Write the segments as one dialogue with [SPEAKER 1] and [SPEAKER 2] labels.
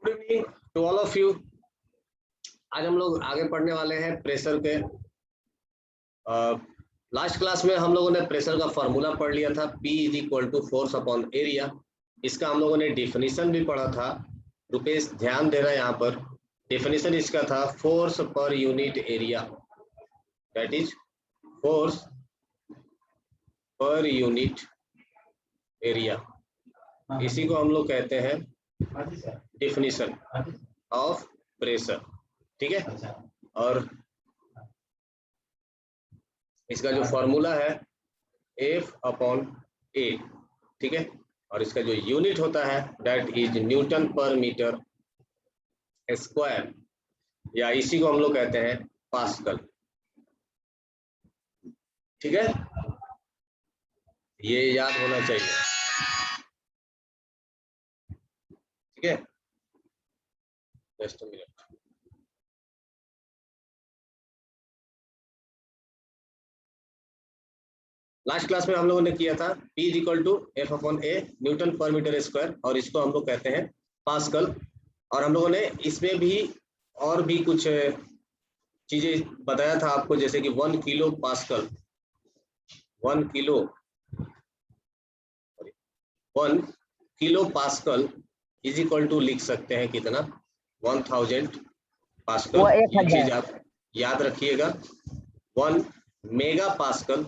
[SPEAKER 1] Good evening to all of you. आज हम लोग आगे पढ़ने वाले हैं प्रेशर के। लास्ट क्लास में हम लोगों ने प्रेशर का फॉर्मूला पढ़ लिया था, P is equal to force upon area. इसका हम लोगों ने डिफिनीशन भी पढ़ा था। रुपेश ध्यान देना, यहाँ पर डिफिनीशन इसका था force per unit area, that is force per unit area. इसी को हम लोग कहते हैं डिफिनीशन ऑफ प्रेशर, ठीक है। और इसका जो फॉर्मूला है F अपॉन A, ठीक है। और इसका जो यूनिट होता है that is Newton per metre square, या इसी को हम लोग कहते हैं पास्कल, ठीक है। ये याद होना चाहिए, ठीक है। Just a minute. Last class में हम लोगों ने किया था P is equal to F upon A newton per metre square, और इसको हम लोग कहते हैं पास्कल। और हम लोगों ने इसमें भी और भी कुछ चीजें बताया था आपको, जैसे कि 1 kilo pascal, 1 kilo pascal is equal to लिख सकते हैं कितना, 1000 पास्कल। ये चीज आप याद रखिएगा। 1 मेगा पास्कल,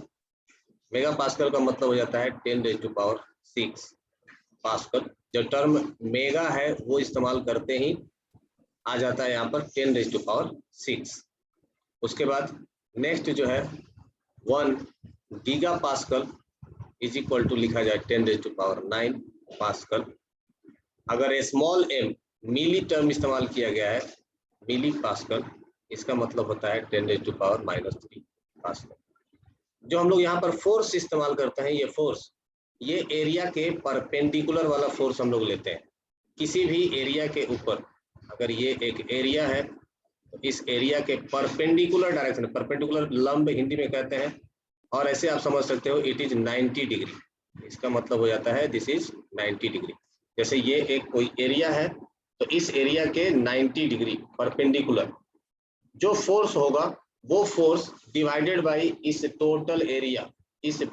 [SPEAKER 1] मेगा पास्कल का मतलब हो जाता है 10⁶ पास्कल। जो टर्म मेगा है वो इस्तेमाल करते ही आ जाता है यहाँ पर 10⁶। उसके बाद नेक्स्ट जो है 1 giga pascal is equal to लिखा जाए 10⁹ पास्कल। अगर स्मॉल m मिली टर्म इस्तेमाल किया गया है, मिली पास्कल, इसका मतलब होता है 10⁻³ पास्कल। जो हम लोग यहाँ पर फोर्स इस्तेमाल करते हैं, ये फोर्स, ये एरिया के परपेंडिकुलर वाला फोर्स हम लोग लेते हैं। किसी भी एरिया के ऊपर, अगर ये एक एरिया है तो इस एरिया के परपेंडिकुलर डायरेक्शन, परपेंडिकुलर लंब हिंदी में कहते हैं, और ऐसे आप समझ सकते हो इट इज 90 डिग्री। इसका मतलब हो जाता है दिस इज 90 डिग्री। जैसे ये एक कोई एरिया है तो इस एरिया के 90 डिग्री परपेंडिकुलर जो फोर्स होगा, वो फोर्स डिवाइडेड बाय इस टोटल एरिया, इस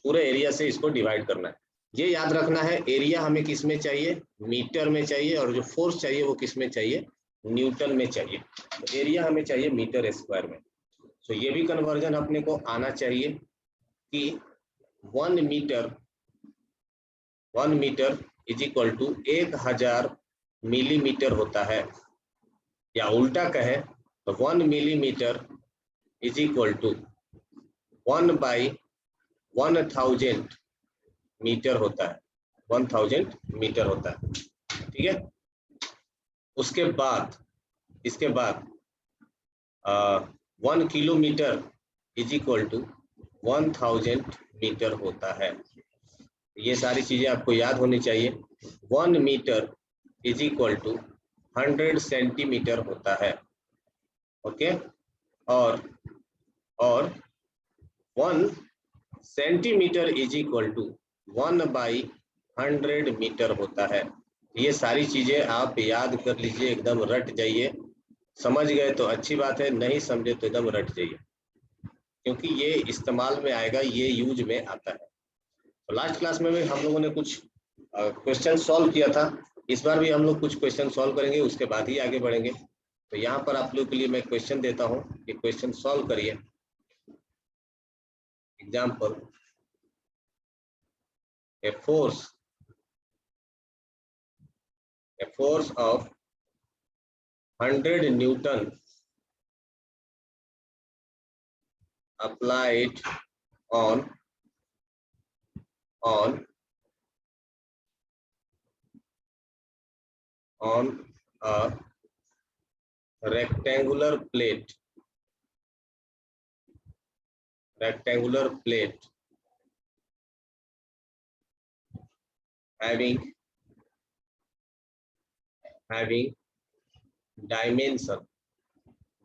[SPEAKER 1] पूरे एरिया से इसको डिवाइड करना है। ये याद रखना है, एरिया हमें किस में चाहिए, मीटर में चाहिए, और जो फोर्स चाहिए वो किस में चाहिए, न्यूटन में चाहिए। तो एरिया हमें चाहिए मीटर स्क्वायर में। तो ये भी कन्वर्जन अपने को आना चाहिए कि 1 metre is equal to 1000 millimetre होता है, या उल्टा कहे तो 1 millimetre is equal to 1/1000 metre होता है, 1000 मीटर होता है, ठीक है। उसके बाद इसके बाद 1 kilometre is equal to 1000 metre होता है। ये सारी चीजें आपको याद होनी चाहिए। 1 metre is equal to 100 centimetre होता है, ओके। और 1 centimetre is equal to 1/100 metre होता है। ये सारी चीजें आप याद कर लीजिए, एकदम रट जाइए। समझ गए तो अच्छी बात है, नहीं समझे तो एकदम रट जाइए, क्योंकि ये इस्तेमाल में आएगा, ये यूज में आता है। तो लास्ट क्लास में भी हम लोगों ने कुछ क्वेश्चन सॉल्व किया था। इस बार भी हम लोग कुछ क्वेश्चन सॉल्व करेंगे, उसके बाद ही आगे बढ़ेंगे। तो यहाँ पर आप लोग के लिए मैं क्वेश्चन देता हूँ कि क्वेश्चन सॉल्व करिए। Example, a force of 100 Newton applied on a rectangular plate having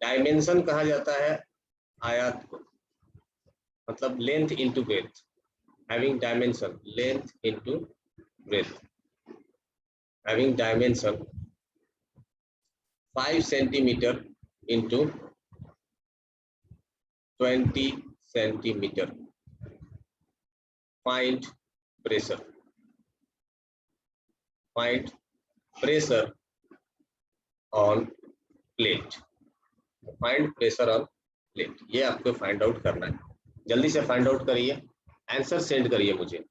[SPEAKER 1] dimension कहा जाता है आयात को, मतलब length into breadth, having dimension length into breadth. having dimension 5 centimeter into 20 centimeter. Find pressure. Find pressure on plate. Find pressure on plate. ये आपको find out करना है. जल्दी से फाइंड आउट करिए, आंसर सेंड करिए मुझे.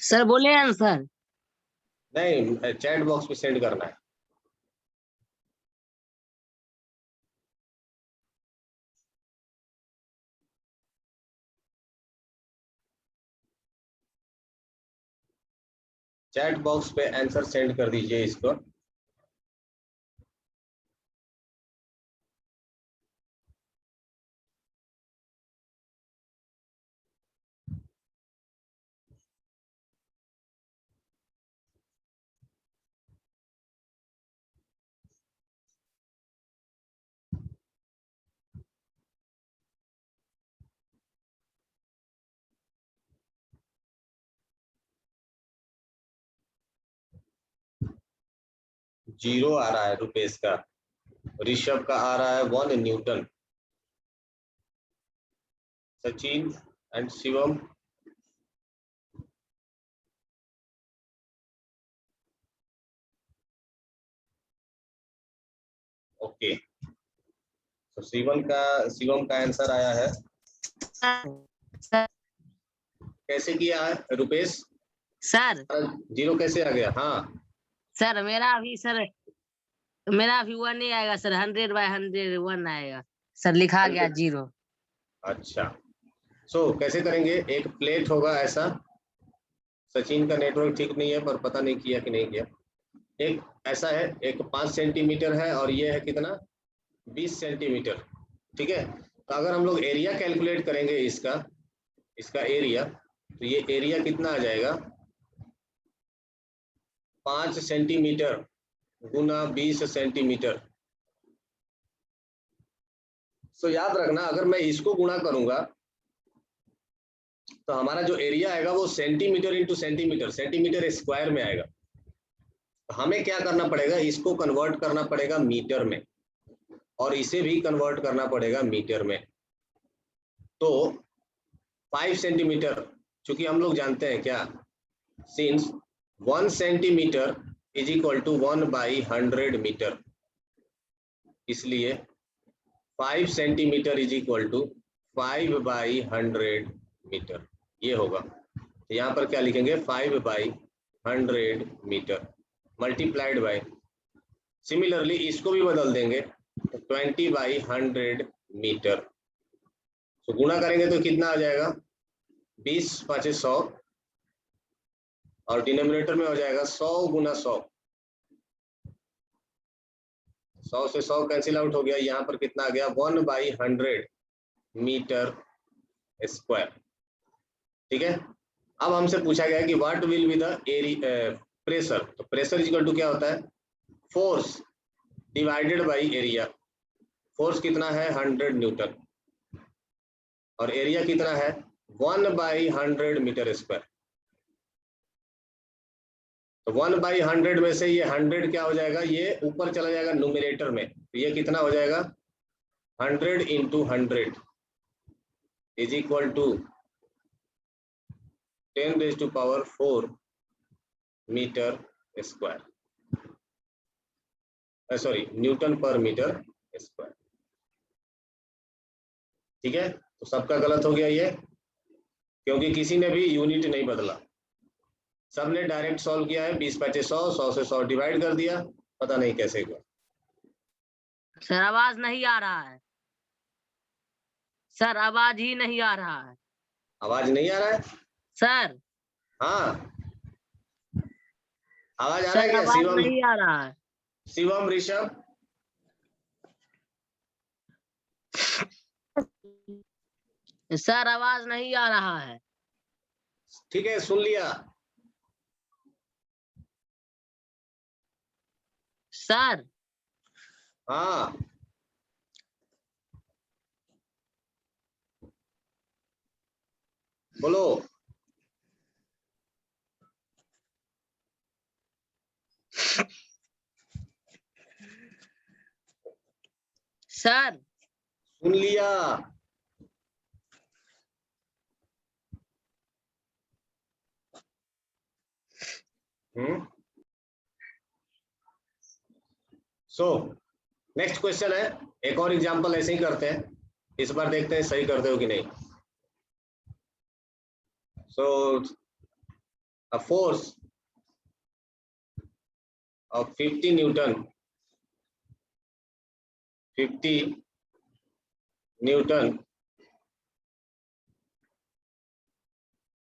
[SPEAKER 2] सर बोले आंसर?
[SPEAKER 1] नहीं, चैट बॉक्स में सेंड करना है. चैट बॉक्स पे आंसर सेंड कर दीजिए इसको. जीरो आ रहा है रुपेश का. ऋषभ का आ रहा है 1 Newton. Sachin and Shivam. Okay, तो शिवम का आंसर आया है. कैसे किया है रुपेश?
[SPEAKER 2] सर
[SPEAKER 1] जीरो कैसे आ गया? हाँ
[SPEAKER 2] सर मेरा अभी 1 नहीं आएगा सर, 100/100 1 आएगा सर, लिखा गया 0.
[SPEAKER 1] अच्छा, कैसे करेंगे? एक प्लेट होगा ऐसा. सचिन का नेटवर्क ठीक नहीं है, पर पता नहीं किया कि नहीं किया. एक ऐसा है, एक 5 सेंटीमीटर है और ये है कितना? 20 सेंटीमीटर. ठीक है, तो अगर हम लोग एरिया कैलकुलेट करेंगे इसका एरिया, तो ये एरिया कितना आ जाएगा? 5 सेंटीमीटर गुना 20 सेंटीमीटर. याद रखना, अगर मैं इसको गुणा करूंगा तो हमारा जो एरिया आएगा वो centimetre into centimetre, centimetre square में आएगा. तो हमें क्या करना पड़ेगा? इसको कन्वर्ट करना पड़ेगा मीटर में, और इसे भी कन्वर्ट करना पड़ेगा मीटर में. तो 5 सेंटीमीटर, चूंकि हम लोग जानते हैं क्या, since 1 centimetre is equal to 1/100 metre, इसलिए 5 centimetre is equal to 5/100 metre. ये होगा. तो यहाँ पर क्या लिखेंगे? 5/100 मीटर मल्टीप्लाइड बाय, सिमिलरली इसको भी बदल देंगे, 20/100 मीटर. तो गुणा करेंगे तो कितना आ जाएगा? 20 × 5 = 100, और डिनोमिनेटर में हो जाएगा 100 × 100. 100 से 100 कैंसिल आउट हो गया. यहाँ पर कितना आ गया? 1/100 मीटर स्क्वायर. ठीक है, अब हमसे पूछा गया कि what will be the pressure. तो प्रेशर इक्वल टू क्या होता है? Force divided by area. Force कितना है? 100 न्यूटन, और एरिया कितना है? 1/100 मीटर स्क्वायर. तो 1/100 में से ये 100 क्या हो जाएगा? ये ऊपर चला जाएगा न्यूमरेटर में. तो ये कितना हो जाएगा? 100 × 100 is equal to 10⁴ metre square, sorry newton per metre square. ठीक है, तो सबका गलत हो गया ये, क्योंकि किसी ने भी यूनिट नहीं बदला. सबने डायरेक्ट सॉल्व किया है. 20 × 5 = 100, 100 से 100 डिवाइड कर दिया. पता नहीं कैसे हुआ.
[SPEAKER 2] सर आवाज नहीं आ रहा है. सर आवाज ही नहीं आ रहा है.
[SPEAKER 1] आवाज नहीं आ रहा है
[SPEAKER 2] सर?
[SPEAKER 1] हाँ, आवाज आ रहा है क्या?
[SPEAKER 2] आवाज
[SPEAKER 1] शिवम,
[SPEAKER 2] नहीं आ रहा है.
[SPEAKER 1] शिवम, ऋषभ,
[SPEAKER 2] सर आवाज नहीं आ रहा है.
[SPEAKER 1] ठीक है, सुन लिया.
[SPEAKER 2] सर
[SPEAKER 1] हाँ बोलो।
[SPEAKER 2] सर
[SPEAKER 1] सुन लिया। सो नेक्स्ट क्वेश्चन है, एक और एग्जांपल ऐसे ही करते हैं, इस बार देखते हैं सही करते हो कि नहीं। सो a force of 50 Newton, 50 Newton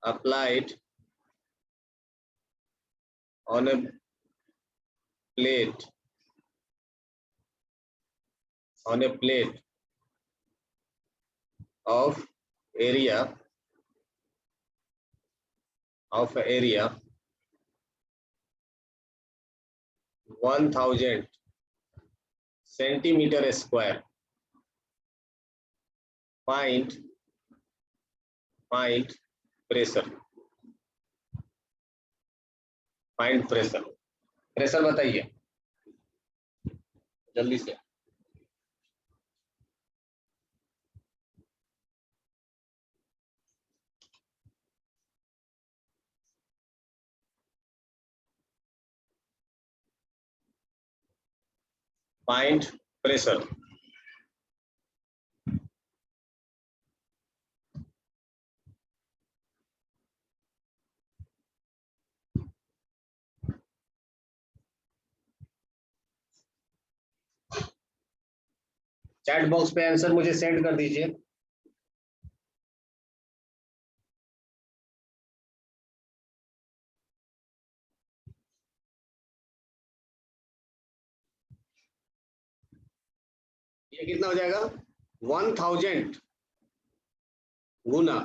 [SPEAKER 1] applied on a plate, on a plate of area 1000 centimeter square. Find pressure. Find pressure. Pressure बताइए जल्दी से। Find pressure. चैट बॉक्स पे आंसर मुझे सेंड कर दीजिए। ये कितना हो जाएगा 1000 गुना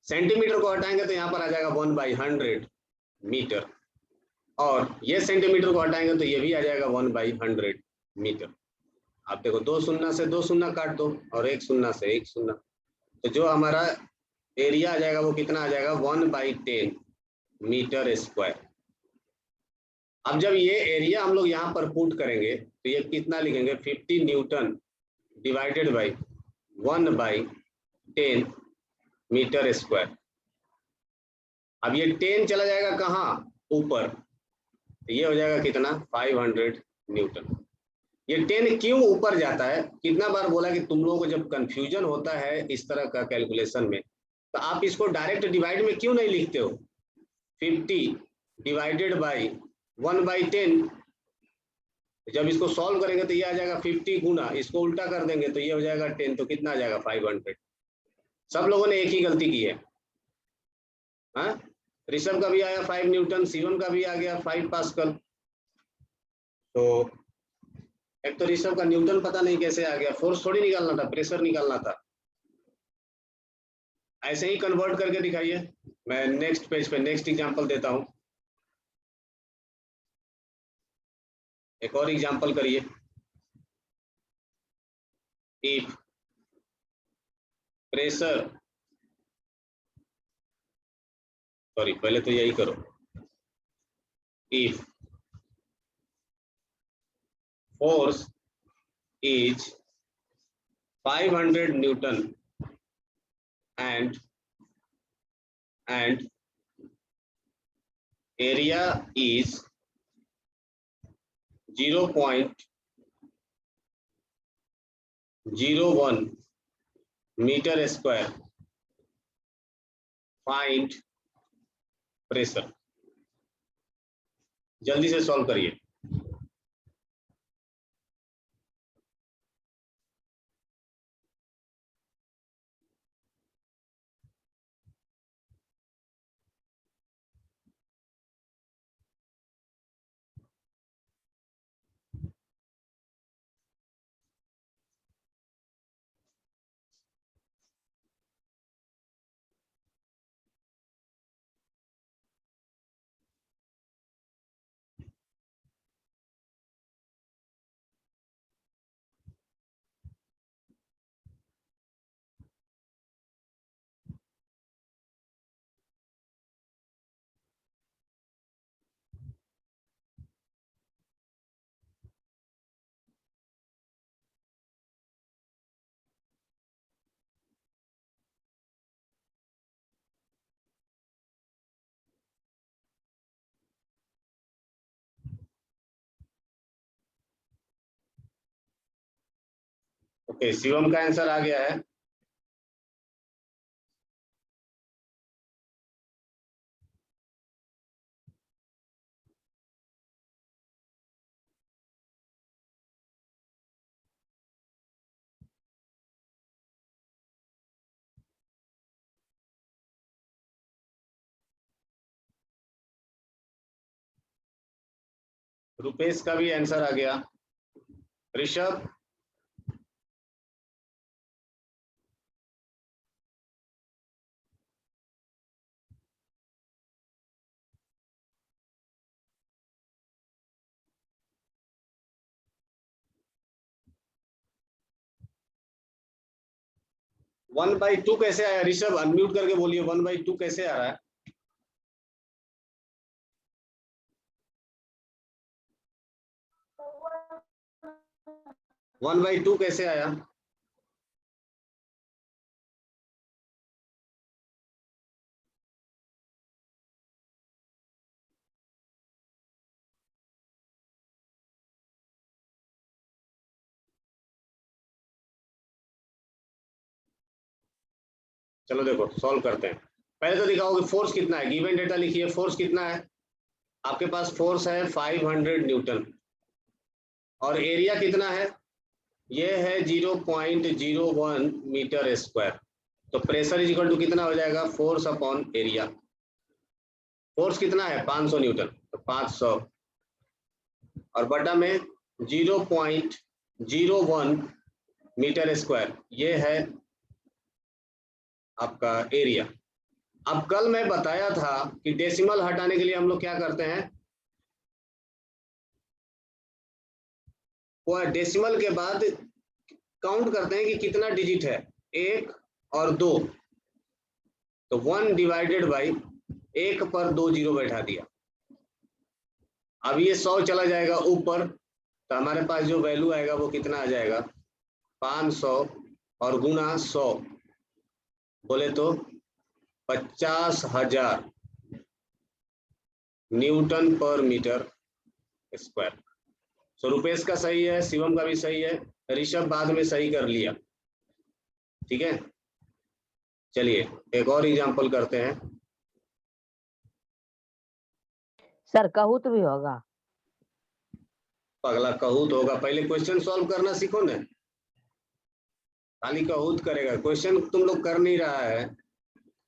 [SPEAKER 1] सेंटीमीटर को हटाएंगे तो यहाँ पर आ जाएगा 1/100 मीटर, और ये सेंटीमीटर को हटाएंगे तो ये भी आ जाएगा 1/100 मीटर। आप देखो 2 शून्य से 2 शून्य काट दो और 1 शून्य से 1 शून्य, तो जो हमारा एरिया आ जाएगा वो कितना आ जाएगा 1/10 मीटर स्क्वायर। अब जब ये एरिया हम लोग यहाँ पर पुट करेंगे तो ये कितना लिखेंगे 50 newton divided by 1/10 metre square. अब ये 10 चला जाएगा कहाँ ऊपर, तो ये हो जाएगा कितना 500 न्यूटन। ये 10 क्यों ऊपर जाता है, कितना बार बोला कि तुम लोगों को जब कंफ्यूजन होता है इस तरह का कैलकुलेशन में तो आप इसको डायरेक्ट डिवाइड में क्यों नहीं लिखते हो। 50 डिवाइडेड बाई 1/10, जब इसको सॉल्व करेंगे तो ये आ जाएगा 50 गुना, इसको उल्टा कर देंगे तो ये हो जाएगा 10, तो कितना आ जाएगा 500। सब लोगों ने एक ही गलती की है। हाँ, ऋषभ का भी आया 5 न्यूटन, शिवम का भी आ गया 5 पास्कल। तो एक तो ऋषभ का न्यूटन पता नहीं कैसे आ गया, फोर्स थोड़ी निकालना था, प्रेशर निकालना था। ऐसे ही कन्वर्ट करके दिखाइए। मैं नेक्स्ट पेज पे नेक्स्ट एग्जांपल देता हूं, एक और एग्जांपल करिए। इफ प्रेशर, सॉरी पहले तो यही करो, if force is 500 Newton and area is 0.01 meter square, find pressure। जल्दी से सॉल्व करिए। ओके, शिवम का आंसर आ गया है। रुपेश का भी आंसर आ गया। ऋषभ, वन बाई टू कैसे आया? ऋषभ अनम्यूट करके बोलिए, 1/2 कैसे आ रहा है? वन बाई टू कैसे आया? चलो देखो सॉल्व करते हैं। पहले तो दिखाओ कि फोर्स कितना है। गिवन डेटा लिखिए, फोर्स कितना है आपके पास? फोर्स है 500 न्यूटन। और एरिया कितना है? ये है 0.01 मीटर स्क्वायर। तो प्रेशर इज इक्वल टू कितना हो जाएगा? Force upon area. फोर्स कितना है? 500 न्यूटन, तो 500 और बटा में 0.01 मीटर स्क्वायर, ये है आपका एरिया। अब कल मैं बताया था कि डेसिमल हटाने के लिए हम लोग क्या करते हैं, वो डेसिमल के बाद काउंट करते हैं कि कितना डिजिट है, 1 और 2। तो 1 डिवाइडेड बाई 1 पर 2 जीरो बैठा दिया। अब ये 100 चला जाएगा ऊपर, तो हमारे पास जो वैल्यू आएगा वो कितना आ जाएगा? 500 और गुना 100 बोले तो 50,000 न्यूटन पर मीटर स्क्वायर। सो रुपेश का सही है, शिवम का भी सही है, ऋषभ बाद में सही कर लिया। ठीक है, चलिए एक और एग्जांपल करते हैं।
[SPEAKER 2] सर कहूत भी होगा?
[SPEAKER 1] पगला कहूत होगा? पहले क्वेश्चन सॉल्व करना सीखो ना। खाली कहूत करेगा, क्वेश्चन तुम लोग कर नहीं रहा है,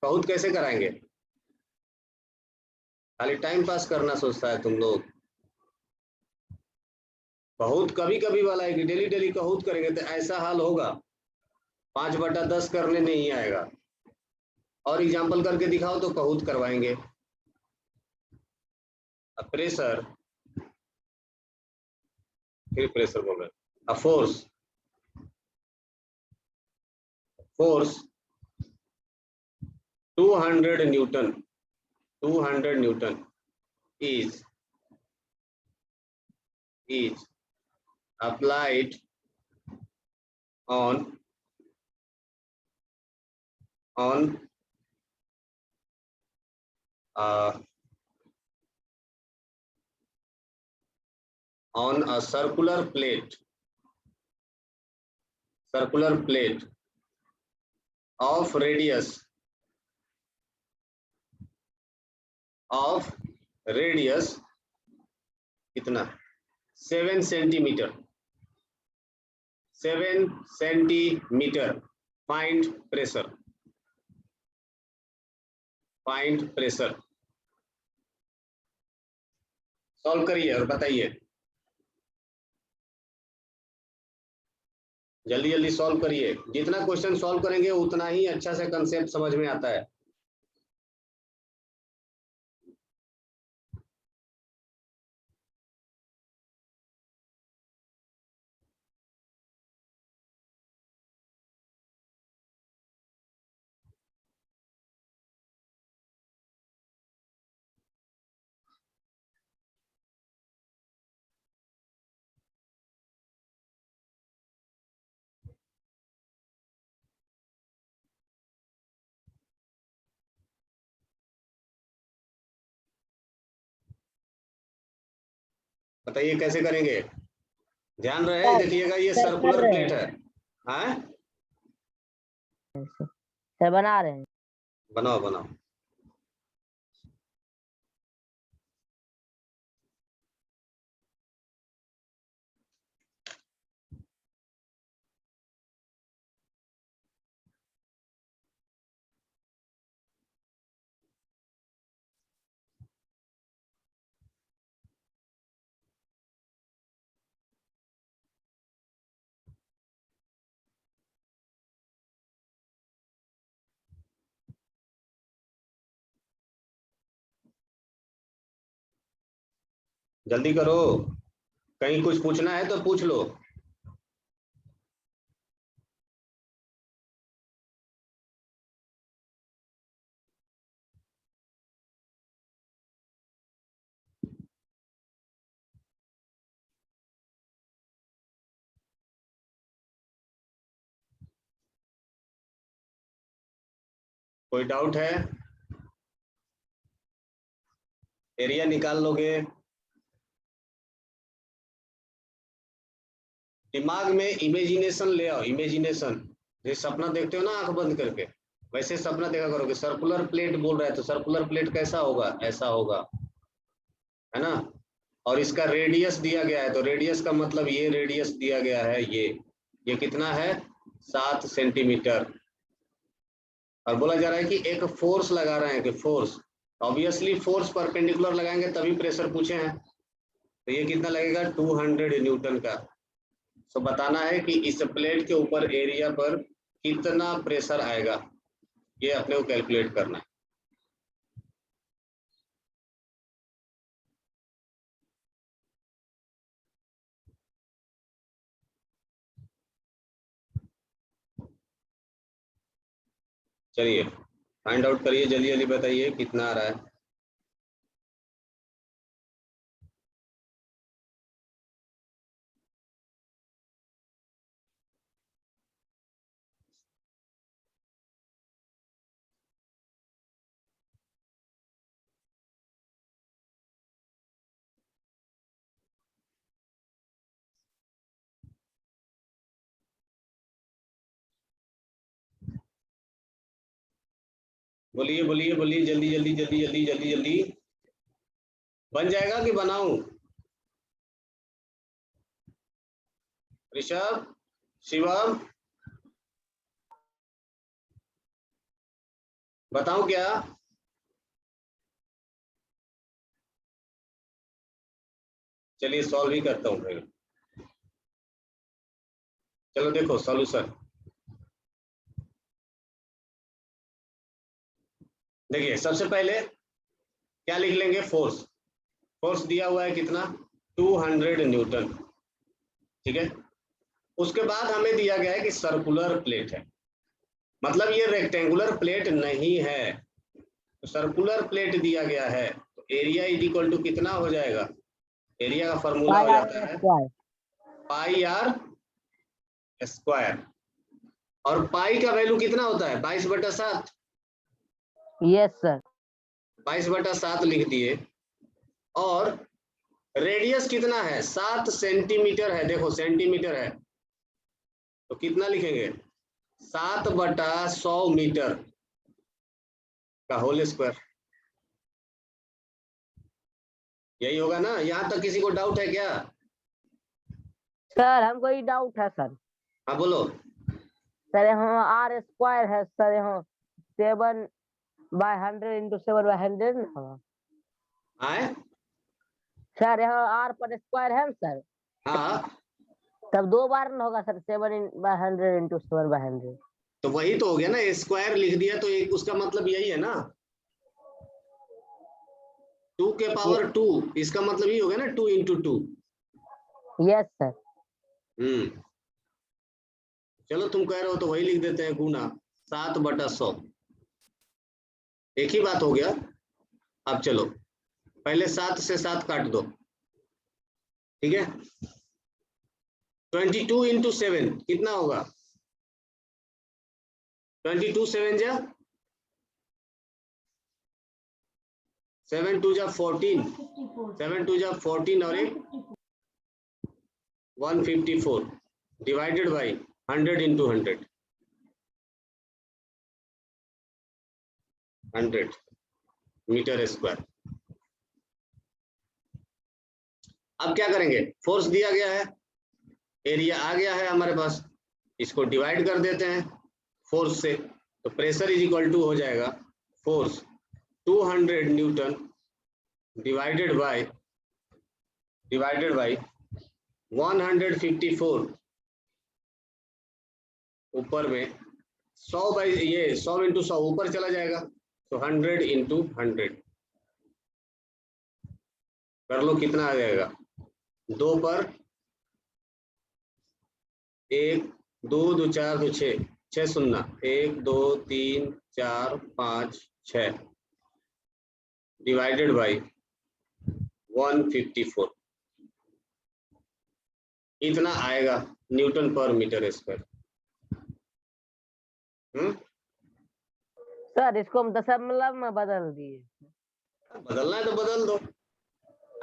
[SPEAKER 1] कहूत कैसे कराएंगे? खाली टाइम पास करना सोचता है तुम लोग। कहूत कभी कभी वाला है कि डेली डेली कहूत करेंगे तो ऐसा हाल होगा, 5/10 करने नहीं आएगा। और एग्जांपल करके दिखाओ तो कहूत करवाएंगे। प्रेशर, फिर प्रेशर बोल रहे हैं। Force, force 200 Newton, 200 Newton is applied on a circular plate of radius कितना? 7 centimetre, 7 centimetre. Find pressure, solve करिए और बताइए, जल्दी जल्दी सॉल्व करिए। जितना क्वेश्चन सॉल्व करेंगे उतना ही अच्छा से कंसेप्ट समझ में आता है। बताइए कैसे करेंगे? ध्यान रहे, देखिएगा ये सर्कुलर प्लेट है। हाँ
[SPEAKER 2] सर बना रहे हैं।
[SPEAKER 1] बनाओ बनाओ। जल्दी करो, कहीं कुछ पूछना है तो पूछ लो। कोई डाउट है? एरिया निकाल लोगे? दिमाग में इमेजिनेशन ले आओ, इमेजिनेशन। जैसे सपना देखते हो ना आंख बंद करके, वैसे सपना देखा करो कि सर्कुलर प्लेट बोल रहा है तो सर्कुलर प्लेट कैसा होगा, ऐसा होगा, है ना। और इसका रेडियस दिया गया है, तो रेडियस का मतलब ये रेडियस दिया गया है, ये कितना है, 7 सेंटीमीटर। और बोला जा रहा है कि एक फोर्स लगा रहे हैं, कि फोर्स, ऑब्वियसली फोर्स परपेंडिकुलर लगाएंगे तभी प्रेशर पूछे हैं, तो ये कितना लगेगा, 200 न्यूटन का। तो बताना है कि इस प्लेट के ऊपर एरिया पर कितना प्रेशर आएगा, ये अपने को कैलकुलेट करना है। चलिए फाइंड आउट करिए, जल्दी जल्दी बताइए कितना आ रहा है। बोलिए बोलिए बोलिए, जल्दी जल्दी जल्दी जल्दी जल्दी जल्दी। बन जाएगा कि बनाऊं? ऋषभ, शिवम, बताऊं क्या? चलिए सॉल्व ही करता हूं फिर। चलो देखो सॉल्यूशन। देखिए सबसे पहले क्या लिख लेंगे, फोर्स। फोर्स दिया हुआ है कितना, 200 न्यूटन, ठीक है। उसके बाद हमें दिया गया है कि सर्कुलर प्लेट है, मतलब ये रेक्टेंगुलर प्लेट नहीं है, तो सर्कुलर प्लेट दिया गया है, तो एरिया इज इक्वल टू कितना हो जाएगा, एरिया का फॉर्मूला हो जाता है पाई आर स्क्वायर। और पाई का वैल्यू कितना होता है, 22/7।
[SPEAKER 2] Yes sir.
[SPEAKER 1] 22/7 लिख दिए। और रेडियस कितना है, 7 सेंटीमीटर है, देखो सेंटीमीटर है, तो कितना लिखेंगे, 7/100 मीटर का होल स्क्वायर। यही होगा ना, यहां तक किसी को डाउट है क्या?
[SPEAKER 2] सर हमको ही डाउट है सर।
[SPEAKER 1] हाँ बोलो।
[SPEAKER 2] सर यहाँ आर स्क्वायर है सर, यहाँ 7/100 इंटू 7/100 ना
[SPEAKER 1] आए
[SPEAKER 2] सर, यहाँ आर पर स्क्वायर है ना सर,
[SPEAKER 1] हाँ,
[SPEAKER 2] तब 2 बार ना होगा सर, 7/100 इंटू 7/100।
[SPEAKER 1] तो वही तो हो गया ना, स्क्वायर लिख दिया तो एक उसका मतलब यही है ना, 2 के पावर 2, इसका मतलब ये हो गया ना 2 इंटू 2।
[SPEAKER 2] Yes sir.
[SPEAKER 1] चलो तुम कह रहे हो तो वही लिख देते हैं, गुना 7/100, एक ही बात हो गया। अब चलो पहले 7 से 7 काट दो, ठीक है। 22 इंटू 7 कितना होगा, 22 7 जा 7 2 जा 14, 7 2 जा 14 और एक 154 divided by 100 into 100 metre square. अब क्या करेंगे, फोर्स दिया गया है, एरिया आ गया है हमारे पास, इसको डिवाइड कर देते हैं फोर्स से, तो प्रेशर इज इक्वल टू हो जाएगा फोर्स 200 न्यूटन डिवाइडेड बाय 154, ऊपर में 100 बाई ये 100 इंटू 100 ऊपर चला जाएगा, तो 100 इंटू 100 कर लो, कितना आ जाएगा, 2 पर 1 2 2 4 2 6 6 शून्य 1 2 3 4 5 6 डिवाइडेड बाई 154, इतना आएगा Newton per metre square.
[SPEAKER 2] Sir इसको हम दशमलव में बदल दिए।
[SPEAKER 1] बदलना है तो बदल दो,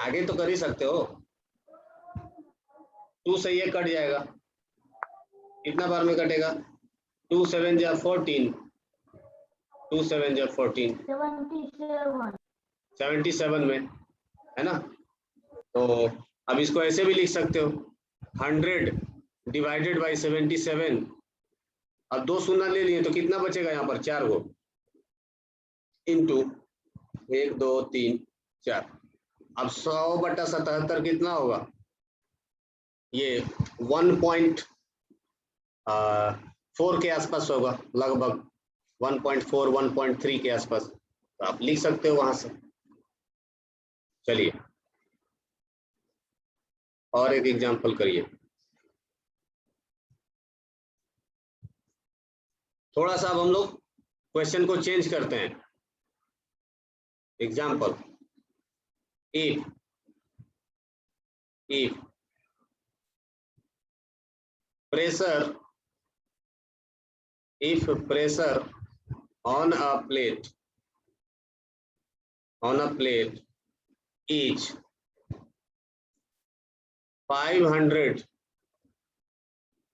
[SPEAKER 1] आगे तो कर ही सकते हो। 2 से ये कट जाएगा, कितना बार में कटेगा, 2 7 जा 14, 2 7 जा 14, 77 में, है ना। तो अब इसको ऐसे भी लिख सकते हो, 100 डिवाइडेड बाई 77, अब 2 शून्य ले लिए तो कितना बचेगा यहाँ पर, 4 गो, इंटू 1 2 3 4, अब 100/77 कितना होगा, ये 1.4 के आसपास होगा, लगभग 1.4 1.3 के आसपास, तो आप लिख सकते हो वहां से। चलिए और एक एग्जांपल करिए, थोड़ा सा अब हम लोग क्वेश्चन को चेंज करते हैं। Example, if pressure on a plate is 500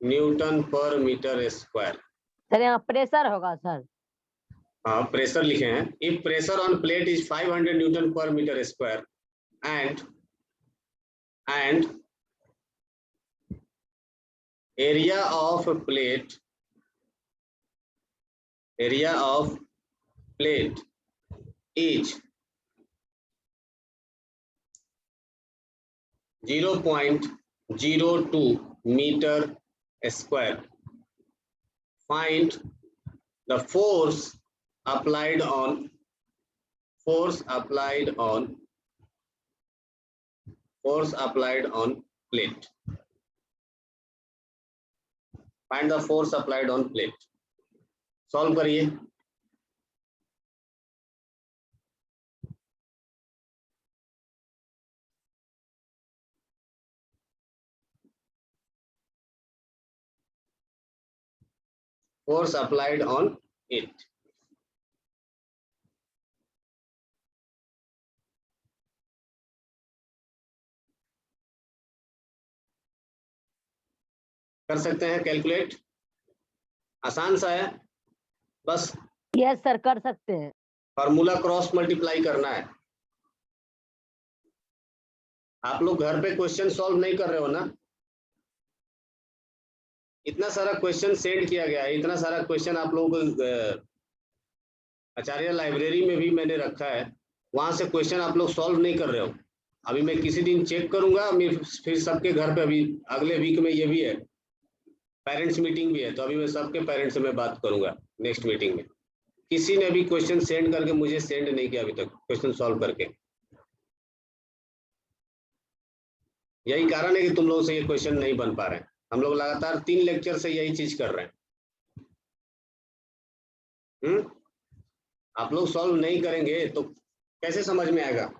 [SPEAKER 1] newton per metre square.
[SPEAKER 2] Sir यहाँ प्रेशर होगा सर।
[SPEAKER 1] हाँ प्रेशर लिखे हैं, if pressure on plate is 500 newton per metre square and area of plate is 0.02 meter square. Find the force applied on plate. Find the force applied on plate. Solve करिए। Force applied on it. कर सकते हैं calculate, आसान सा है, बस
[SPEAKER 2] yes sir कर सकते हैं।
[SPEAKER 1] फार्मूला क्रॉस मल्टीप्लाई करना है। आप लोग घर पे क्वेश्चन सॉल्व नहीं कर रहे हो ना, इतना सारा क्वेश्चन सेंड किया गया है, इतना सारा क्वेश्चन आप लोगों को आचार्य लाइब्रेरी में भी मैंने रखा है, वहां से क्वेश्चन आप लोग सॉल्व नहीं कर रहे हो। अभी मैं किसी दिन चेक करूंगा, फिर सबके घर पे, अभी अगले वीक में ये भी है, पेरेंट्स मीटिंग भी है, तो अभी मैं सबके पेरेंट्स से मैं बात करूंगा नेक्स्ट मीटिंग में। किसी ने भी क्वेश्चन सेंड करके मुझे सेंड नहीं किया अभी तक, क्वेश्चन सॉल्व करके। यही कारण है कि तुम लोगों से ये क्वेश्चन नहीं बन पा रहे हैं। हम लोग लगातार 3 लेक्चर से यही चीज कर रहे हैं। आप लोग सॉल्व नहीं करेंगे तो कैसे समझ में आएगा।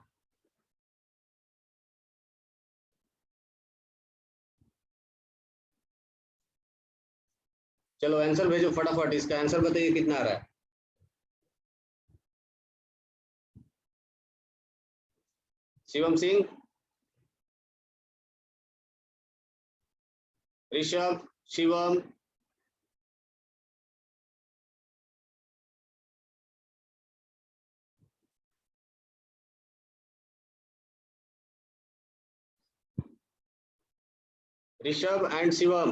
[SPEAKER 1] चलो आंसर भेजो फटाफट, इसका आंसर बताइए कितना आ रहा है। शिवम सिंह, ऋषभ, शिवम, ऋषभ एंड शिवम।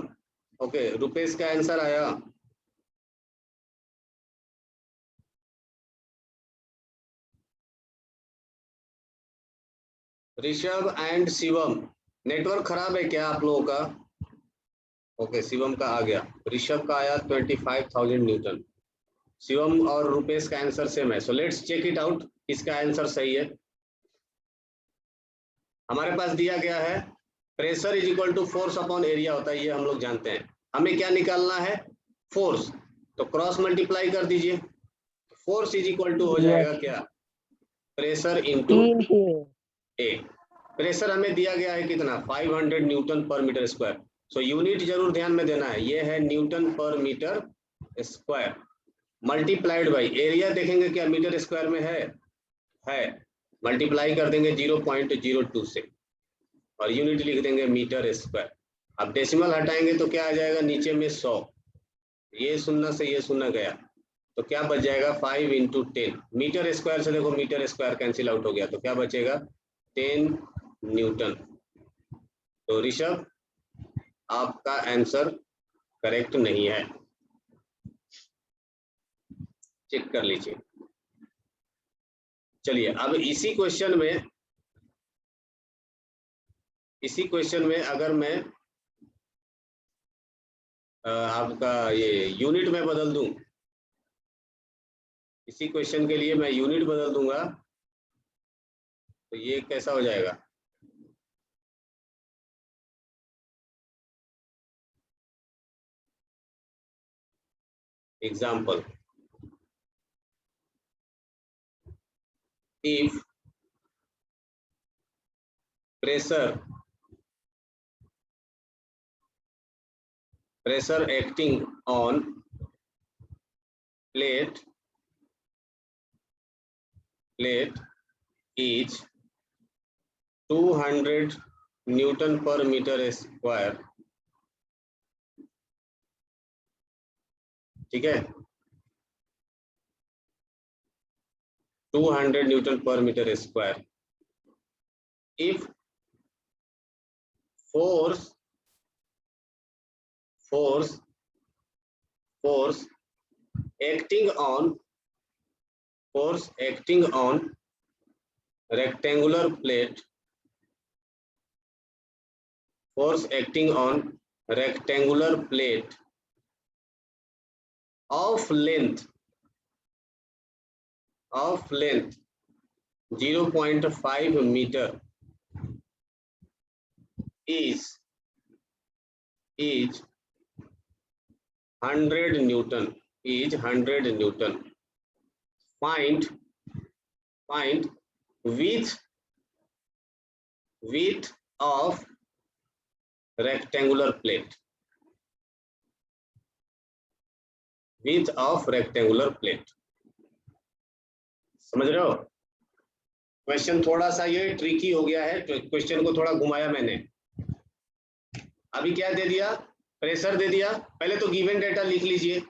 [SPEAKER 1] ओके, रुपेश का आंसर आया। ऋषभ एंड शिवम, नेटवर्क खराब है क्या आप लोगों का? ओके, शिवम का आ गया, ऋषभ का आया 25,000 न्यूटन। शिवम और रुपेश का आंसर सेम है, so let's check it out, किसका आंसर सही है। हमारे पास दिया गया है pressure is equal to force upon area होता है, ये हम लोग जानते हैं। हमें क्या निकालना है? फोर्स, तो क्रॉस मल्टीप्लाई कर दीजिए। फोर्स इज इक्वल टू हो जाएगा क्या? प्रेशर इंटू ए। प्रेशर हमें दिया गया है कितना? 500 newton per metre square. So unit जरूर ध्यान में देना है, ये है newton per metre square, multiplied by area. देखेंगे क्या मीटर स्क्वायर में है, मल्टीप्लाई कर देंगे 0.02 से और यूनिट लिख देंगे मीटर स्क्वायर। अब डेसिमल हटाएंगे तो क्या आ जाएगा? नीचे में 100, ये शून्य से ये शून्य गया तो क्या बच जाएगा? 5 इंटू 10 मीटर स्क्वायर से, देखो मीटर स्क्वायर कैंसिल आउट हो गया तो क्या बचेगा? 10 न्यूटन। तो ऋषभ, आपका आंसर करेक्ट नहीं है, चेक कर लीजिए। चलिए, अब इसी क्वेश्चन में अगर मैं आपका ये यूनिट में बदल दूं, इसी क्वेश्चन के लिए मैं यूनिट बदल दूंगा तो ये कैसा हो जाएगा? Example, if pressure acting on plate is 200 newton per metre square, ठीक है, 200 newton per metre square. If force acting on rectangular plate, force acting on rectangular plate of length 0.5 meter is 100 Newton. Find width of rectangular plate. समझ रहे हो? Question थोड़ा सा ये tricky हो गया है, क्वेश्चन को थोड़ा घुमाया मैंने। अभी क्या दे दिया? प्रेशर दे दिया। पहले तो गिवन डेटा लिख लीजिए,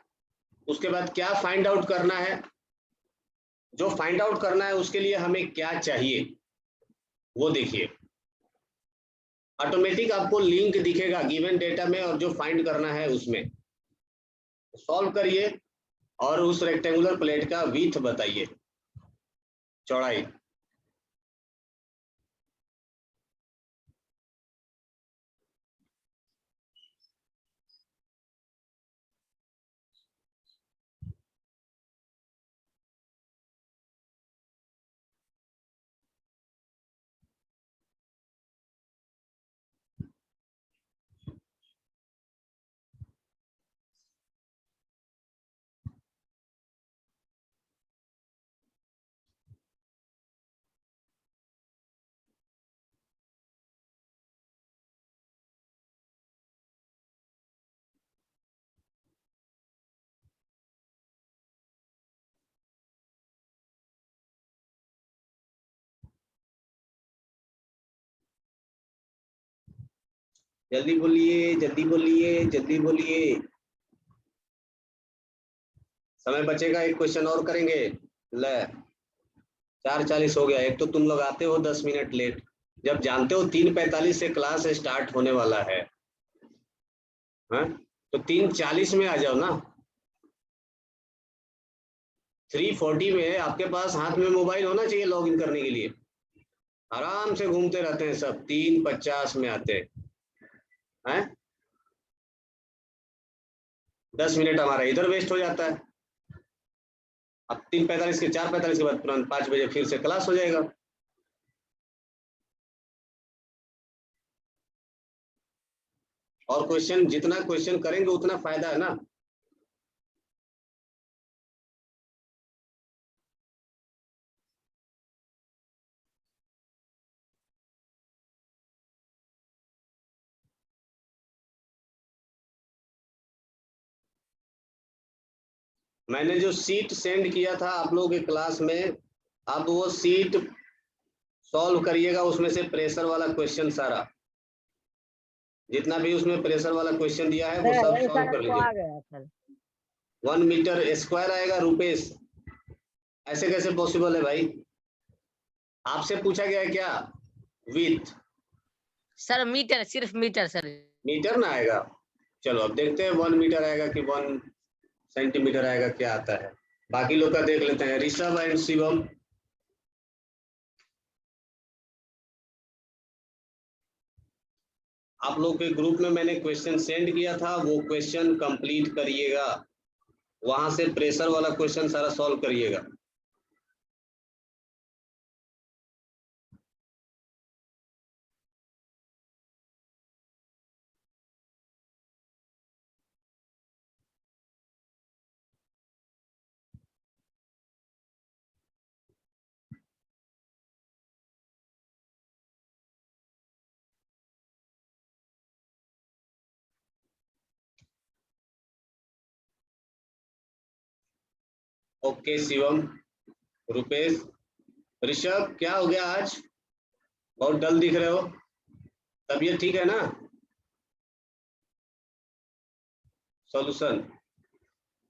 [SPEAKER 1] उसके बाद क्या फाइंड आउट करना है, जो फाइंड आउट करना है उसके लिए हमें क्या चाहिए वो देखिए। ऑटोमेटिक आपको लिंक दिखेगा गिवन डेटा में और जो फाइंड करना है उसमें। सॉल्व करिए और उस रेक्टेंगुलर प्लेट का विड्थ बताइए, चौड़ाई। जल्दी बोलिए, जल्दी बोलिए, जल्दी बोलिए, समय बचेगा। एक क्वेश्चन और करेंगे। ले 4:40 हो गया। एक तो तुम लोग आते हो 10 मिनट लेट, जब जानते हो 3:45 से क्लास स्टार्ट होने वाला है। हाँ, तो 3:40 में आ जाओ ना। 3:40 में आपके पास हाथ में मोबाइल होना चाहिए लॉगिन करने के लिए। आराम से घूमते रहते हैं सब, 3:50 में आते हैं। 10 मिनट हमारा इधर वेस्ट हो जाता है। अब 3:45 के 4:45 के बाद तुरंत 5 बजे फिर से क्लास हो जाएगा। और क्वेश्चन, जितना क्वेश्चन करेंगे उतना फायदा है ना। मैंने जो सीट सेंड किया था आप लोगों के क्लास में, आप वो सीट सॉल्व करिएगा, उसमें से प्रेशर वाला क्वेश्चन सारा, जितना भी उसमें प्रेशर वाला क्वेश्चन दिया है वो सब
[SPEAKER 2] वही
[SPEAKER 1] सॉल्व
[SPEAKER 2] सर
[SPEAKER 1] कर
[SPEAKER 2] हमको
[SPEAKER 1] लीजिए।
[SPEAKER 2] आ गया सर।
[SPEAKER 1] 1 मीटर स्क्वायर आएगा रुपेश, ऐसे कैसे पॉसिबल है भाई? आपसे पूछा गया है क्या विथ?
[SPEAKER 2] सर मीटर, सिर्फ मीटर सर।
[SPEAKER 1] मीटर ना आएगा। चलो अब देखते हैं 1 मीटर आएगा कि 1 सेंटीमीटर आएगा, क्या आता है। बाकी लोग का देख लेते हैं। ऋषभ एंड शिवम, आप लोग के ग्रुप में मैंने क्वेश्चन सेंड किया था, वो क्वेश्चन कंप्लीट करिएगा, वहां से प्रेशर वाला क्वेश्चन सारा सॉल्व करिएगा। ओके शिवम, रुपेश, ऋषभ, क्या हो गया आज? बहुत डल दिख रहे हो, तबीयत ठीक है ना? सॉल्यूशन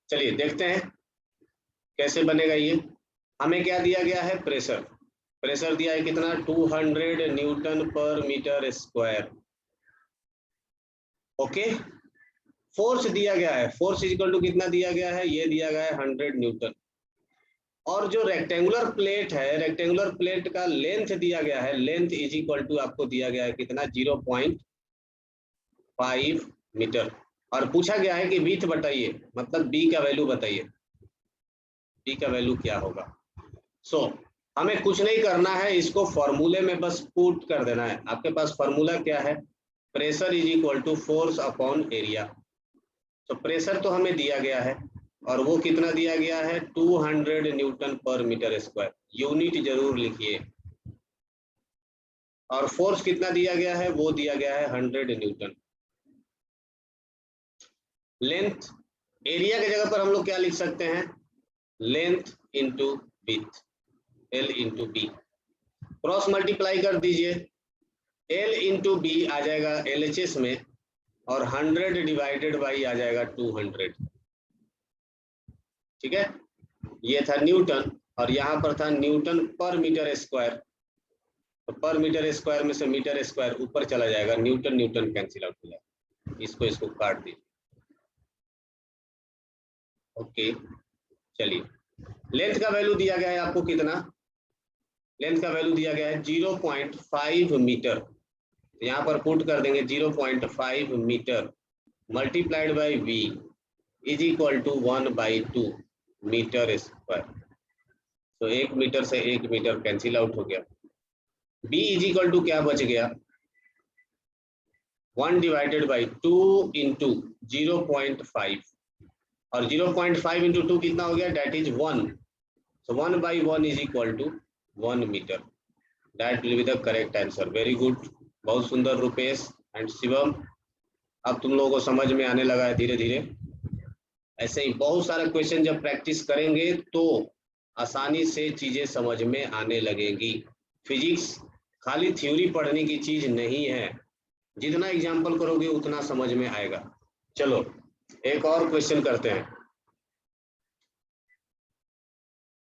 [SPEAKER 1] चलिए देखते हैं कैसे बनेगा ये। हमें क्या दिया गया है? प्रेशर। प्रेशर दिया है कितना? 200 newton per metre square. Okay, force दिया गया है, फोर्स इक्वल टू कितना दिया गया है? ये दिया गया है 100 न्यूटन। और जो रेक्टेंगुलर प्लेट है, रेक्टेंगुलर प्लेट का लेंथ दिया गया है, लेंथ इज इक्वल टू आपको दिया गया है कितना? 0.5 मीटर। और पूछा गया है कि विड्थ बताइए, मतलब बी का वैल्यू बताइए, बी का वैल्यू क्या होगा। सो हमें कुछ नहीं करना है, इसको फॉर्मूले में बस पुट कर देना है। आपके पास फॉर्मूला क्या है? Pressure is equal to force upon area. तो प्रेशर तो हमें दिया गया है, और वो कितना दिया गया है? 200 newton per metre square. Unit जरूर लिखिए। और फोर्स कितना दिया गया है? वो दिया गया है 100 न्यूटन। लेंथ, एरिया की जगह पर हम लोग क्या लिख सकते हैं? Length into width, L into B. Cross multiply कर दीजिए, एल इंटू बी आ जाएगा LHS में, और 100 डिवाइडेड बाई आ जाएगा 200। ठीक है, ये था न्यूटन, और यहाँ पर था न्यूटन पर मीटर स्क्वायर। तो पर मीटर स्क्वायर में से मीटर स्क्वायर ऊपर चला जाएगा, न्यूटन न्यूटन कैंसिल आउट हो जाएगा। इसको काट दीजिए। ओके, चलिए, लेंथ का वैल्यू दिया गया है आपको कितना? लेंथ का वैल्यू दिया गया है 0.5 मीटर। तो यहाँ पर पुट कर देंगे 0.5 metre multiplied by V is equal to 1/2 metre square. तो 1 मीटर से 1 मीटर कैंसिल आउट हो गया। बी इज इक्वल टू क्या बच गया? 1 डिवाइडेड बाई 2 इंटू 0.5, और 0.5 इंटू 2 कितना हो गया? That is 1। So 1/1 is equal to 1 metre. That will be the correct answer. Very good, बहुत सुंदर रुपेश एंड शिवम। अब तुम लोगों को समझ में आने लगा है धीरे धीरे। ऐसे ही बहुत सारे क्वेश्चन जब प्रैक्टिस करेंगे तो आसानी से चीजें समझ में आने लगेंगी। फिजिक्स खाली थ्योरी पढ़ने की चीज नहीं है, जितना एग्जाम्पल करोगे उतना समझ में आएगा। चलो एक और क्वेश्चन करते हैं,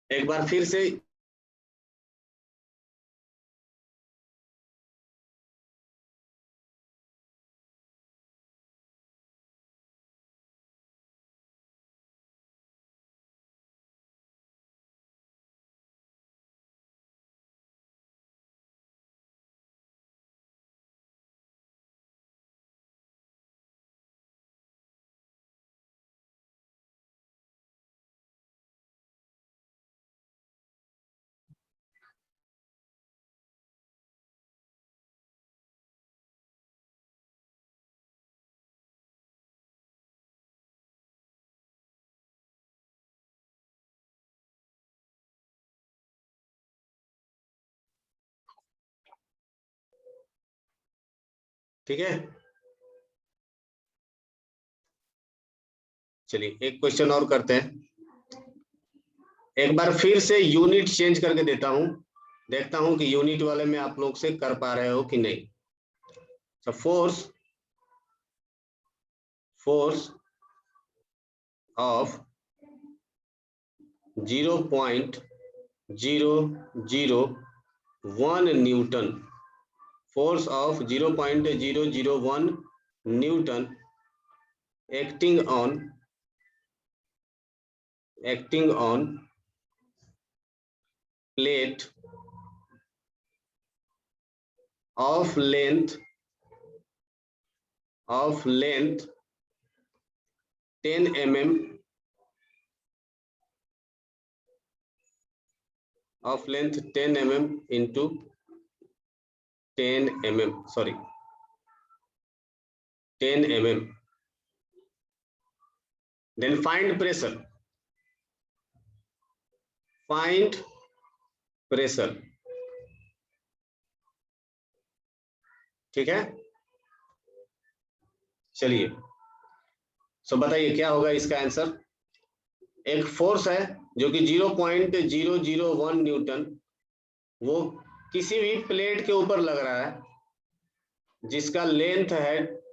[SPEAKER 1] एक बार फिर से ठीक है, चलिए एक क्वेश्चन और करते हैं। एक बार फिर से यूनिट चेंज करके देता हूं, देखता हूं कि यूनिट वाले में आप लोग से कर पा रहे हो कि नहीं। तो force of 0.001 Newton, force of 0.001 Newton acting on plate of length 10 mm of length 10 mm into 10 mm, sorry 10 mm. Then find pressure. ठीक है, चलिए सो बताइए क्या होगा इसका आंसर। एक फोर्स है जो कि 0.001 न्यूटन, वो किसी भी प्लेट के ऊपर लग रहा है, जिसका लेंथ है,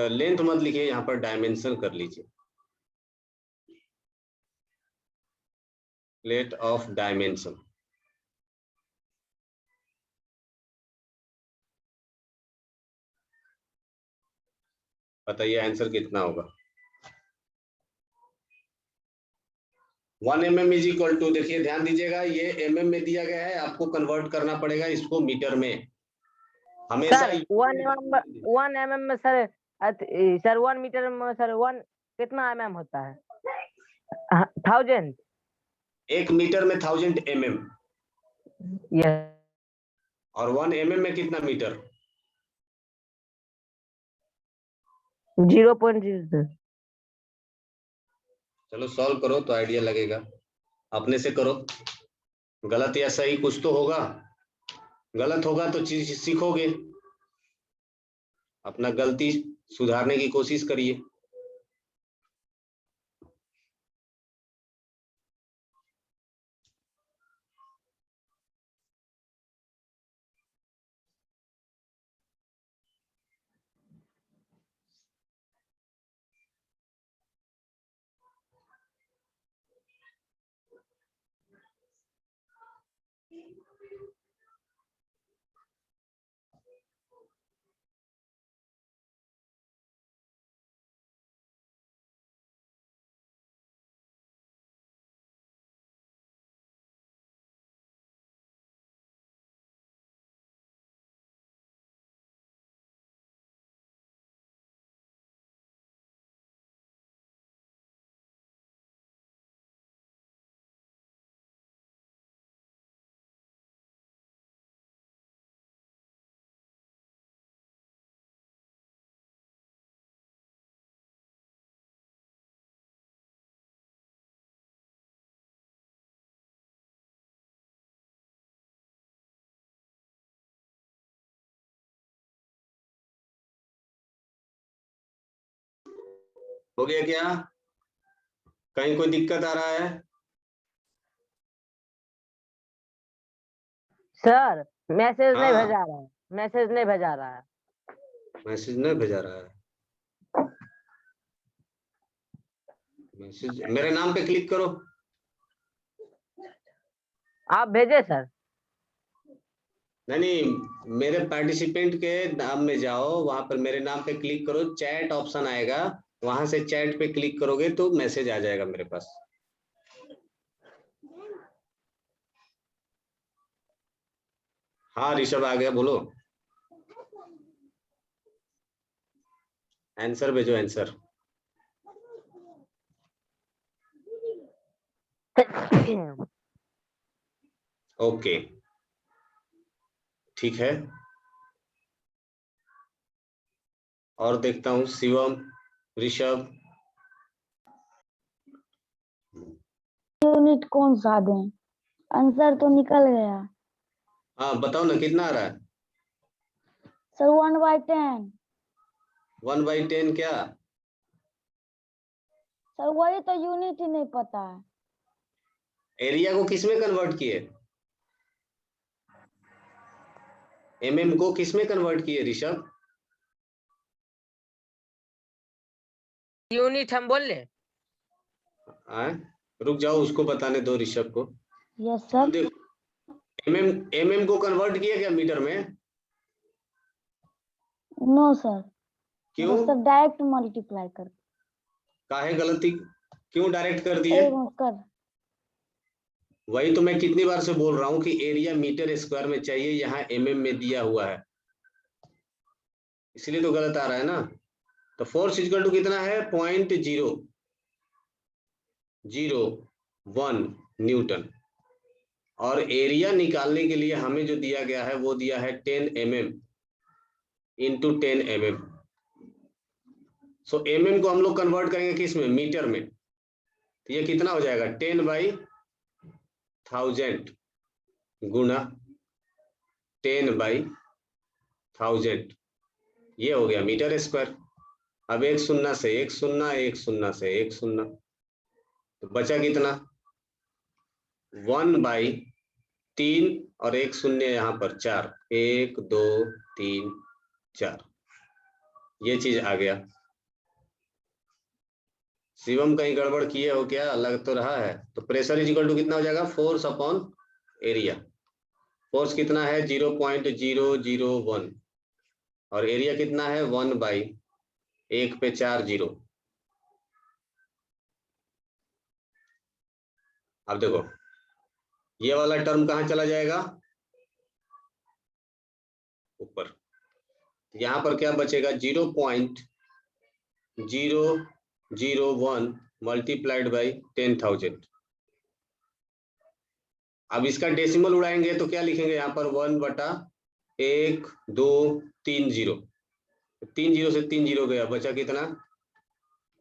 [SPEAKER 1] लेंथ मत लिखिए यहाँ पर, डायमेंशन कर लीजिए, प्लेट ऑफ डायमेंशन। बताइए आंसर कितना होगा। 1 mm इज इक्वल टू, देखिए ध्यान दीजिएगा, ये mm में दिया गया है, आपको कन्वर्ट करना पड़ेगा इसको मीटर में हमेशा।
[SPEAKER 2] सर 1 mm में सर, सर 1 मीटर में सर 1 कितना mm होता है? 1000।
[SPEAKER 1] 1 मीटर में 1000 mm,
[SPEAKER 2] यस।
[SPEAKER 1] और 1 mm में कितना मीटर?
[SPEAKER 2] 0.0।
[SPEAKER 1] चलो सॉल्व करो तो आइडिया लगेगा, अपने से करो, गलत या सही कुछ तो होगा, गलत होगा तो चीज सीखोगे, अपना गलती सुधारने की कोशिश करिए। हो गया क्या? कहीं कोई दिक्कत आ रहा है?
[SPEAKER 2] सर मैसेज नहीं
[SPEAKER 1] हाँ,
[SPEAKER 2] भेजा रहा है, मैसेज नहीं भेजा रहा है।
[SPEAKER 1] मैसेज नहीं भेजा रहा है, मैसेज मेरे नाम पे क्लिक करो।
[SPEAKER 2] आप भेजे सर?
[SPEAKER 1] नहीं, मेरे पार्टिसिपेंट के नाम में जाओ, वहां पर मेरे नाम पे क्लिक करो, चैट ऑप्शन आएगा, वहां से चैट पे क्लिक करोगे तो मैसेज आ जाएगा मेरे पास। हाँ ऋषभ आ गया, बोलो आंसर भेजो, आंसर। ओके ठीक है, और देखता हूँ शिवम, ऋषभ।
[SPEAKER 3] यूनिट कौन सा दें? आंसर तो निकल गया।
[SPEAKER 1] हाँ बताओ ना कितना आ रहा है।
[SPEAKER 3] सर 1/10।
[SPEAKER 1] 1/10 क्या?
[SPEAKER 3] सर वही तो यूनिट ही नहीं पता है।
[SPEAKER 1] एरिया को किस में कन्वर्ट किए? mm को किस में कन्वर्ट किए ऋषभ?
[SPEAKER 2] यूनिट हम बोल ले।
[SPEAKER 1] रुक जाओ, उसको बताने दो ऋषभ को।
[SPEAKER 3] Yes sir.
[SPEAKER 1] देखो mm को कन्वर्ट किया क्या मीटर में?
[SPEAKER 3] No sir.
[SPEAKER 1] क्यों?
[SPEAKER 3] सर डायरेक्ट मल्टीप्लाई कर।
[SPEAKER 1] काहे गलती, क्यों डायरेक्ट कर दिए?
[SPEAKER 3] कर।
[SPEAKER 1] वही तो मैं कितनी बार से बोल रहा हूं कि एरिया मीटर स्क्वायर में चाहिए, यहाँ mm में दिया हुआ है, इसलिए तो गलत आ रहा है ना। तो फोर्स इक्वल टू कितना है? 0.001 न्यूटन। और एरिया निकालने के लिए हमें जो दिया गया है वो दिया है 10 mm इंटू 10 mm। सो mm को हम लोग कन्वर्ट करेंगे किस में? मीटर में। तो ये कितना हो जाएगा? 10/1000 गुना 10/1000, ये हो गया मीटर स्क्वायर। अब एक शून्य से एक शून्य, एक शून्य से एक शून्य, तो बचा कितना? 1/3 और एक शून्य यहाँ पर 4, 1 2 3 4, ये चीज आ गया। शिवम कहीं गड़बड़ किए हो क्या? लग तो रहा है। तो प्रेशर इज इक्वल टू कितना हो जाएगा? Force upon area. फोर्स कितना है? 0.001 और एरिया कितना है? 1/1 पे 4 0। अब देखो ये वाला टर्म कहाँ चला जाएगा? ऊपर। यहाँ पर क्या बचेगा? 0.001 मल्टीप्लाइड बाई 10,000। अब इसका डेसिमल उड़ाएंगे तो क्या लिखेंगे यहाँ पर? 1/1 2 3 0। 3 0 से 3 0 गया, बचा कितना?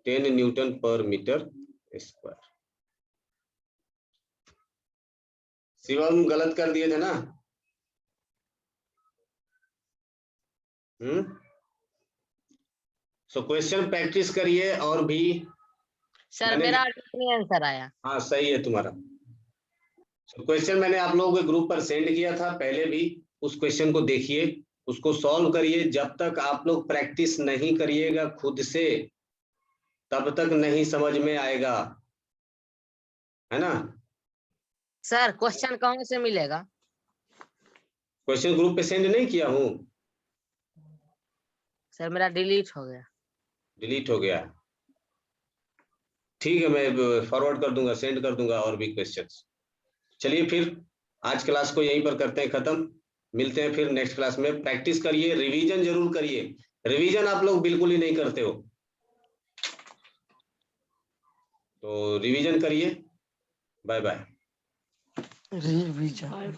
[SPEAKER 1] 10 Newton per metre square. Shivam गलत कर दिए थे ना? सो क्वेश्चन प्रैक्टिस करिए और भी।
[SPEAKER 2] सर मेरा आंसर आया।
[SPEAKER 1] हाँ सही है तुम्हारा। क्वेश्चन मैंने आप लोगों के ग्रुप पर सेंड किया था पहले भी, उस क्वेश्चन को देखिए, उसको सॉल्व करिए। जब तक आप लोग प्रैक्टिस नहीं करिएगा खुद से तब तक नहीं समझ में आएगा, है ना?
[SPEAKER 2] सर क्वेश्चन कहाँ से मिलेगा?
[SPEAKER 1] क्वेश्चन ग्रुप पे सेंड नहीं किया हूँ।
[SPEAKER 2] सर मेरा डिलीट हो गया।
[SPEAKER 1] डिलीट हो गया? ठीक है, मैं फॉरवर्ड कर दूंगा, सेंड कर दूंगा और भी क्वेश्चंस। चलिए फिर आज क्लास को यहीं पर करते हैं खत्म। मिलते हैं फिर नेक्स्ट क्लास में। प्रैक्टिस करिए, रिवीजन जरूर करिए। रिवीजन आप लोग बिल्कुल ही नहीं करते हो, तो रिवीजन करिए। Bye bye.
[SPEAKER 2] रिवीजन।